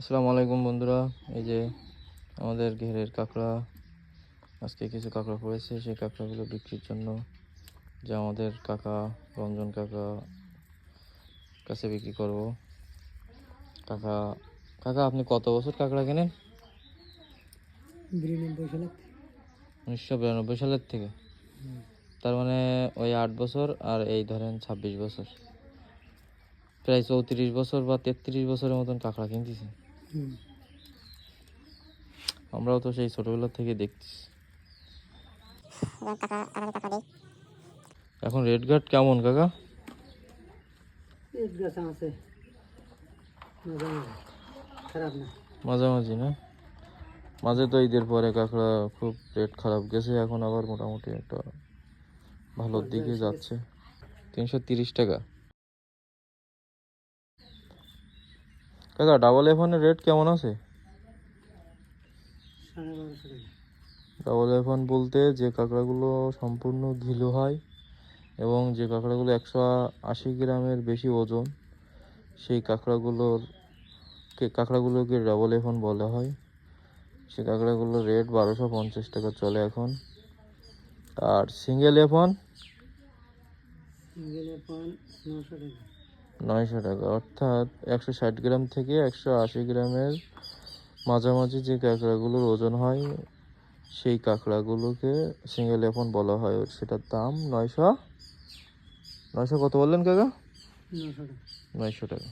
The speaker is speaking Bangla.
আসসালামু আলাইকুম বন্ধুরা। এই যে আমাদের ঘেরের কাঁকড়া, আজকে কিছু কাঁকড়া পড়েছে, সেই কাঁকড়াগুলো বিক্রির জন্য যে আমাদের কাকা রঞ্জন কাকা কাছে বিক্রি করব। কাকা কাকা আপনি কত বছর কাঁকড়া কেনেন? 1992 সালের থেকে। তার মানে ওই 8 বছর আর এই ধরেন 26 বছর, প্রায় 34 বছর বা 33 বছরের মতন কাঁকড়া কিনতেছি। আমরাও তো সেই ছোটবেলা থেকে দেখতেছি। এখন রেড গার্ড কেমন কাকা? মাঝামাঝি না? মাঝে তো ঈদের পরে কাঁকড়া খুব রেট খারাপ গেছে, এখন আবার মোটামুটি একটা ভালোর দিকে যাচ্ছে। 330 টাকা। কাকা ডাবল এফনের রেট কেমন আছে? ডাবল এফন বলতে যে কাঁকড়াগুলো সম্পূর্ণ ঘিলু হয় এবং যে কাঁকড়াগুলো 180 গ্রামের বেশি ওজন, সেই কাঁকড়াগুলোকে ডাবল এফন বলা হয়। সেই কাঁকড়াগুলোর রেট 1250 টাকা চলে এখন। আর সিঙ্গেল এফন 900 টাকা, অর্থাৎ 160 গ্রাম থেকে 180 গ্রামের মাঝামাঝি যে কাঁকড়াগুলোর ওজন হয়, সেই কাঁকড়াগুলোকে সিঙ্গেল এফন বলা হয়। সেটার দাম 900 কত বললেন কাকা? 900 টাকা।